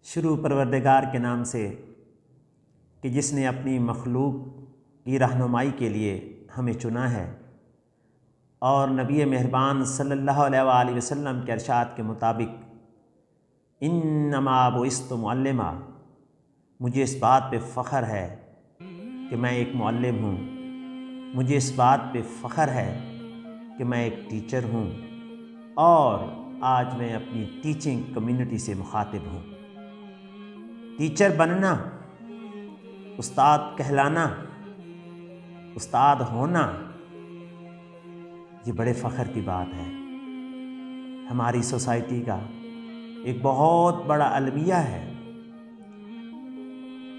شروع پروردگار کے نام سے کہ جس نے اپنی مخلوق کی رہنمائی کے لیے ہمیں چنا ہے، اور نبی مہربان صلی اللہ علیہ وآلہ وسلم کے ارشاد کے مطابق انما بعثت معلما، مجھے اس بات پہ فخر ہے کہ میں ایک معلم ہوں، مجھے اس بات پہ فخر ہے کہ میں ایک ٹیچر ہوں، اور آج میں اپنی ٹیچنگ کمیونٹی سے مخاطب ہوں۔ ٹیچر بننا، استاد کہلانا، استاد ہونا، یہ بڑے فخر کی بات ہے۔ ہماری سوسائٹی کا ایک بہت بڑا المیہ ہے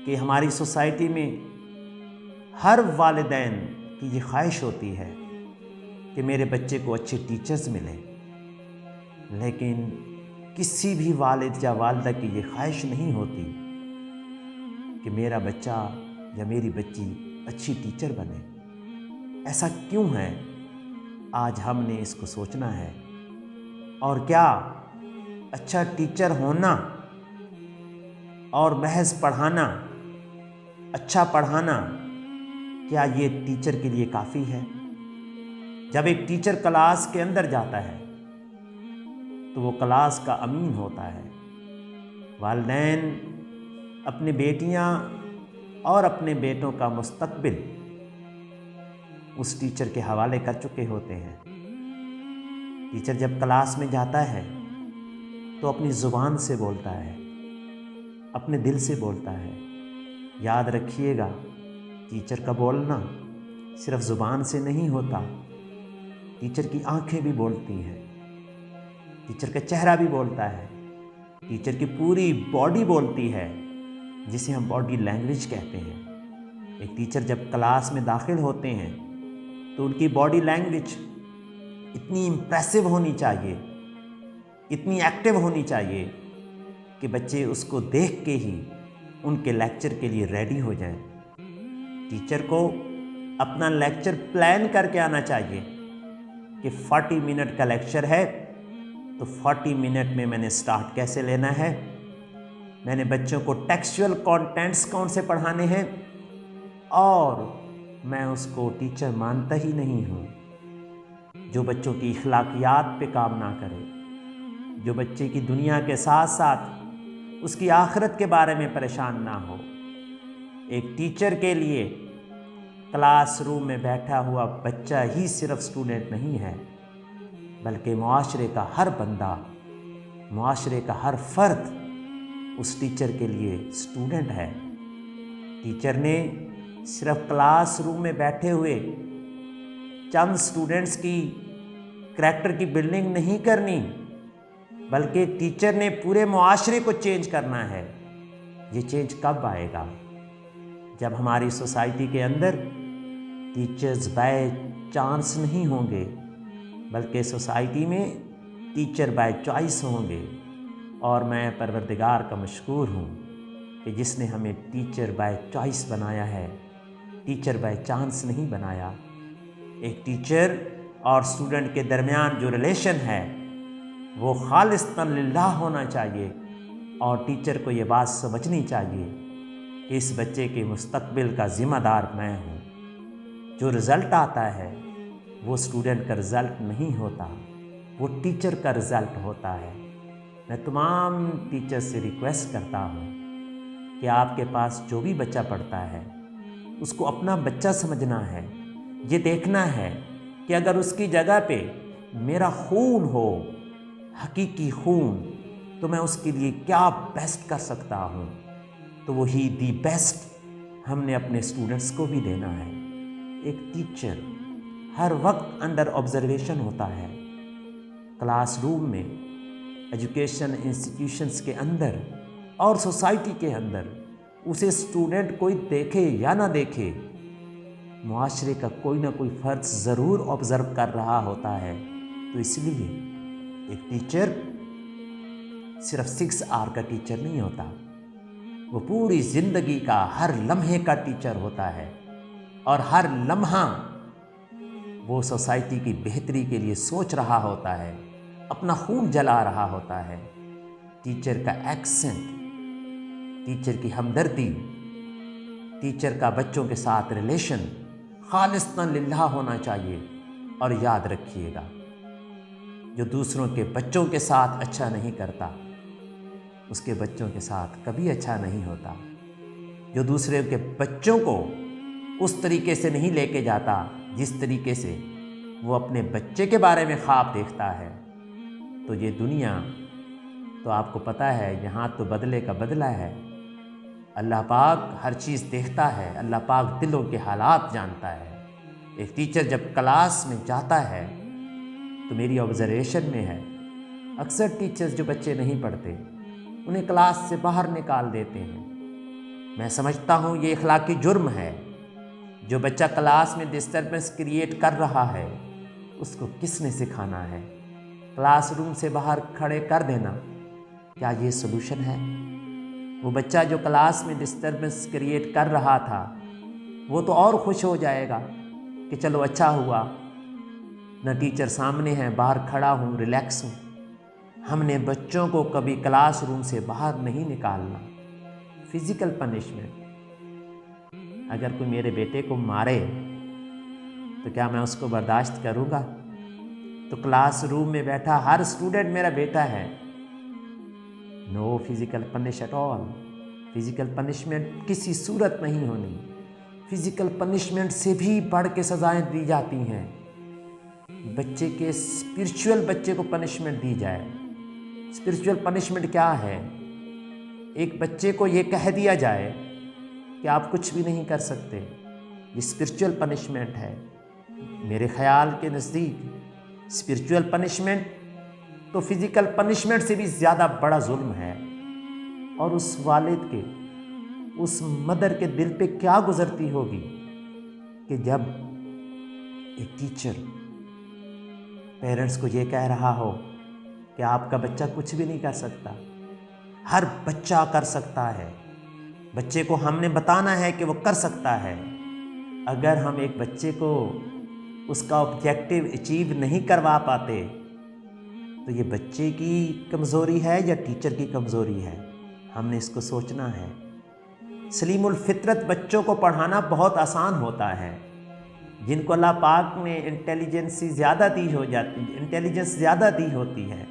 کہ ہماری سوسائٹی میں ہر والدین کی یہ خواہش ہوتی ہے کہ میرے بچے کو اچھے ٹیچرز ملیں، لیکن کسی بھی والد یا والدہ کی یہ خواہش نہیں ہوتی کہ میرا بچہ یا میری بچی اچھی ٹیچر بنے۔ ایسا کیوں ہے؟ آج ہم نے اس کو سوچنا ہے۔ اور کیا اچھا ٹیچر ہونا اور محض پڑھانا، اچھا پڑھانا، کیا یہ ٹیچر کے لیے کافی ہے؟ جب ایک ٹیچر کلاس کے اندر جاتا ہے تو وہ کلاس کا امین ہوتا ہے۔ والدین اپنی بیٹیاں اور اپنے بیٹوں کا مستقبل اس ٹیچر کے حوالے کر چکے ہوتے ہیں۔ ٹیچر جب کلاس میں جاتا ہے تو اپنی زبان سے بولتا ہے، اپنے دل سے بولتا ہے۔ یاد رکھیے گا، ٹیچر کا بولنا صرف زبان سے نہیں ہوتا، ٹیچر کی آنکھیں بھی بولتی ہیں، ٹیچر کا چہرہ بھی بولتا ہے، ٹیچر کی پوری باڈی بولتی ہے، جسے ہم باڈی لینگویج کہتے ہیں۔ ایک ٹیچر جب کلاس میں داخل ہوتے ہیں تو ان کی باڈی لینگویج اتنی امپریسو ہونی چاہیے، اتنی ایکٹیو ہونی چاہیے کہ بچے اس کو دیکھ کے ہی ان کے لیکچر کے لیے ریڈی ہو جائیں۔ ٹیچر کو اپنا لیکچر پلان کر کے آنا چاہیے کہ 40 منٹ کا لیکچر ہے تو 40 منٹ میں نے سٹارٹ کیسے لینا ہے، میں نے بچوں کو ٹیکسچول کانٹینٹس کون سے پڑھانے ہیں، اور میں اس کو ٹیچر مانتا ہی نہیں ہوں جو بچوں کی اخلاقیات پہ کام نہ کرے، جو بچے کی دنیا کے ساتھ ساتھ اس کی آخرت کے بارے میں پریشان نہ ہو۔ ایک ٹیچر کے لیے کلاس روم میں بیٹھا ہوا بچہ ہی صرف سٹوڈنٹ نہیں ہے، بلکہ معاشرے کا ہر بندہ، معاشرے کا ہر فرد اس ٹیچر کے لیے سٹوڈنٹ ہے۔ ٹیچر نے صرف کلاس روم میں بیٹھے ہوئے چند سٹوڈنٹس کی کریکٹر کی بلڈنگ نہیں کرنی، بلکہ ٹیچر نے پورے معاشرے کو چینج کرنا ہے۔ یہ چینج کب آئے گا؟ جب ہماری سوسائٹی کے اندر ٹیچرز بائی چانس نہیں ہوں گے، بلکہ سوسائٹی میں ٹیچر بائی چوائس ہوں گے۔ اور میں پروردگار کا مشکور ہوں کہ جس نے ہمیں ٹیچر بائی چوائس بنایا ہے، ٹیچر بائی چانس نہیں بنایا۔ ایک ٹیچر اور سٹوڈنٹ کے درمیان جو ریلیشن ہے وہ خالصتاً للہ ہونا چاہیے، اور ٹیچر کو یہ بات سمجھنی چاہیے کہ اس بچے کے مستقبل کا ذمہ دار میں ہوں۔ جو رزلٹ آتا ہے وہ سٹوڈنٹ کا رزلٹ نہیں ہوتا، وہ ٹیچر کا رزلٹ ہوتا ہے۔ میں تمام ٹیچر سے ریکویسٹ کرتا ہوں کہ آپ کے پاس جو بھی بچہ پڑھتا ہے اس کو اپنا بچہ سمجھنا ہے، یہ دیکھنا ہے کہ اگر اس کی جگہ پہ میرا خون ہو، حقیقی خون، تو میں اس کے لیے کیا بیسٹ کر سکتا ہوں، تو وہی دی بیسٹ ہم نے اپنے سٹوڈنٹس کو بھی دینا ہے۔ ایک ٹیچر ہر وقت انڈر آبزرویشن ہوتا ہے، کلاس روم میں، ایجوکیشن انسٹیٹیوشنز کے اندر اور سوسائٹی کے اندر۔ اسے سٹوڈنٹ کوئی دیکھے یا نہ دیکھے، معاشرے کا کوئی نہ کوئی فرد ضرور آبزرو کر رہا ہوتا ہے۔ تو اس لیے ایک ٹیچر صرف 6 آور کا ٹیچر نہیں ہوتا، وہ پوری زندگی کا ہر لمحے کا ٹیچر ہوتا ہے، اور ہر لمحہ وہ سوسائٹی کی بہتری کے لیے سوچ رہا ہوتا ہے، اپنا خون جلا رہا ہوتا ہے۔ ٹیچر کا ایکسنٹ ٹیچر کی ہمدردی، ٹیچر کا بچوں کے ساتھ ریلیشن خالصتاً للہ ہونا چاہیے۔ اور یاد رکھیے گا، جو دوسروں کے بچوں کے ساتھ اچھا نہیں کرتا اس کے بچوں کے ساتھ کبھی اچھا نہیں ہوتا۔ جو دوسرے کے بچوں کو اس طریقے سے نہیں لے کے جاتا جس طریقے سے وہ اپنے بچے کے بارے میں خواب دیکھتا ہے، تو یہ دنیا تو آپ کو پتہ ہے یہاں تو بدلے کا بدلہ ہے۔ اللہ پاک ہر چیز دیکھتا ہے، اللہ پاک دلوں کے حالات جانتا ہے۔ ایک ٹیچر جب کلاس میں جاتا ہے تو میری آبزرویشن میں ہے، اکثر ٹیچرز جو بچے نہیں پڑھتے انہیں کلاس سے باہر نکال دیتے ہیں۔ میں سمجھتا ہوں یہ اخلاقی جرم ہے۔ جو بچہ کلاس میں ڈسٹربنس کریٹ کر رہا ہے اس کو کس نے سکھانا ہے؟ کلاس روم سے باہر کھڑے کر دینا کیا یہ سلوشن ہے؟ وہ بچہ جو کلاس میں ڈسٹربنس کریٹ کر رہا تھا وہ تو اور خوش ہو جائے گا کہ چلو اچھا ہوا، نہ ٹیچر سامنے ہے، باہر کھڑا ہوں، ریلیکس ہوں۔ ہم نے بچوں کو کبھی کلاس روم سے باہر نہیں نکالنا۔ فزیکل پنشمنٹ، اگر کوئی میرے بیٹے کو مارے تو کیا میں اس کو برداشت کروں گا؟ تو کلاس روم میں بیٹھا ہر اسٹوڈنٹ میرا بیٹا ہے۔ No physical punish at all. Physical punishment کسی صورت نہیں ہونی۔ فزیکل پنشمنٹ سے بھی بڑھ کے سزائیں دی جاتی ہیں۔ بچے کے اسپرچول بچے کو پنشمنٹ دی جائے۔ اسپرچول پنشمنٹ کیا ہے؟ ایک بچے کو یہ کہہ دیا جائے کہ آپ کچھ بھی نہیں کر سکتے، یہ اسپرچول پنشمنٹ ہے۔ میرے خیال کے نزدیک اسپرچول پنشمنٹ تو فزیکل پنشمنٹ سے بھی زیادہ بڑا ظلم ہے۔ اور اس والد کے، اس مدر کے دل پہ کیا گزرتی ہوگی کہ جب ایک ٹیچر پیرنٹس کو یہ کہہ رہا ہو کہ آپ کا بچہ کچھ بھی نہیں کر سکتا۔ ہر بچہ کر سکتا ہے۔ بچے کو ہم نے بتانا ہے کہ وہ کر سکتا ہے۔ اگر ہم ایک بچے کو اس کا آبجیکٹیو اچیو نہیں کروا پاتے تو یہ بچے کی کمزوری ہے یا ٹیچر کی کمزوری ہے؟ ہم نے اس کو سوچنا ہے۔ سلیم الفطرت بچوں کو پڑھانا بہت آسان ہوتا ہے۔ جن کو اللہ پاک نے انٹیلیجنس زیادہ دی ہوتی ہے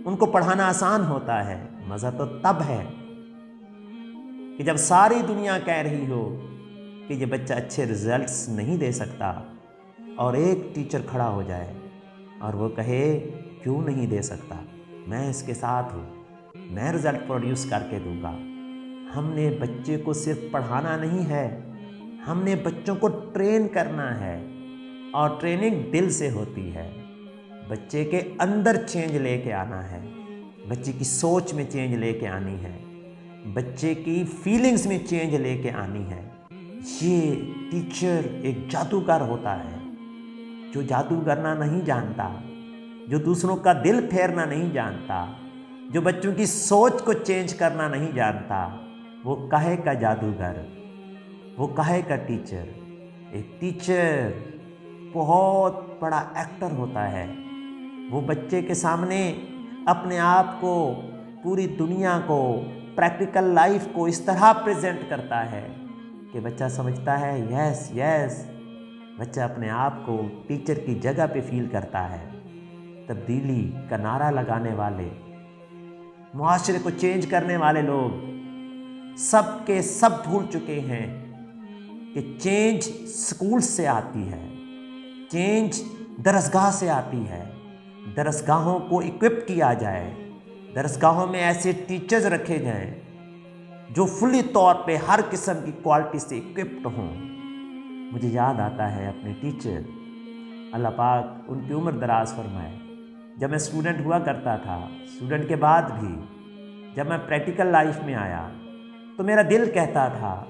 ان کو پڑھانا آسان ہوتا ہے۔ مزہ تو تب ہے کہ جب ساری دنیا کہہ رہی ہو کہ یہ بچہ اچھے رزلٹس نہیں دے سکتا اور ایک ٹیچر کھڑا ہو جائے اور وہ کہے کیوں نہیں دے سکتا، میں اس کے ساتھ ہوں، میں رزلٹ پروڈیوس کر کے دوں گا۔ ہم نے بچے کو صرف پڑھانا نہیں ہے، ہم نے بچوں کو ٹرین کرنا ہے، اور ٹریننگ دل سے ہوتی ہے۔ بچے کے اندر چینج لے کے آنا ہے، بچے کی سوچ میں چینج لے کے آنی ہے، بچے کی فیلنگز میں چینج لے کے آنی ہے۔ یہ ٹیچر ایک جادوگر ہوتا ہے، جو جادو کرنا نہیں جانتا، جو دوسروں کا دل پھیرنا نہیں جانتا، جو بچوں کی سوچ کو چینج کرنا نہیں جانتا، وہ کہے کا جادوگر، وہ کہے کا ٹیچر۔ ایک ٹیچر بہت بڑا ایکٹر ہوتا ہے۔ وہ بچے کے سامنے اپنے آپ کو، پوری دنیا کو، پریکٹیکل لائف کو اس طرح پریزنٹ کرتا ہے کہ بچہ سمجھتا ہے یس یس، بچہ اپنے آپ کو ٹیچر کی جگہ پہ فیل کرتا ہے۔ تبدیلی کا نعرہ لگانے والے، معاشرے کو چینج کرنے والے لوگ سب کے سب بھول چکے ہیں کہ چینج سکول سے آتی ہے، چینج درسگاہ سے آتی ہے۔ درسگاہوں کو اکوپ کیا جائے، درسگاہوں میں ایسے ٹیچرز رکھے جائیں جو فلی طور پہ ہر قسم کی کوالٹی سے اکوپڈ ہوں۔ مجھے یاد آتا ہے اپنے ٹیچر، اللہ پاک ان کی عمر دراز فرمائے، جب میں اسٹوڈنٹ ہوا کرتا تھا، اسٹوڈنٹ کے بعد بھی جب میں پریکٹیکل لائف میں آیا تو میرا دل کہتا تھا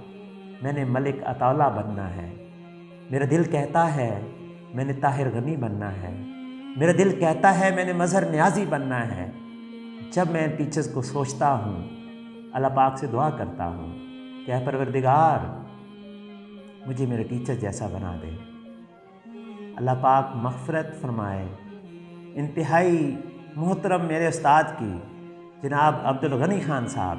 میں نے ملک عطاءاللہ بننا ہے، میرا دل کہتا ہے میں نے طاہر غنی بننا ہے، میرا دل کہتا ہے میں نے مظہر نیازی بننا ہے۔ جب میں ٹیچرز کو سوچتا ہوں، اللہ پاک سے دعا کرتا ہوں کہ اے پروردگار مجھے میرے ٹیچر جیسا بنا دے۔ اللہ پاک مغفرت فرمائے انتہائی محترم میرے استاد کی، جناب عبدالغنی خان صاحب،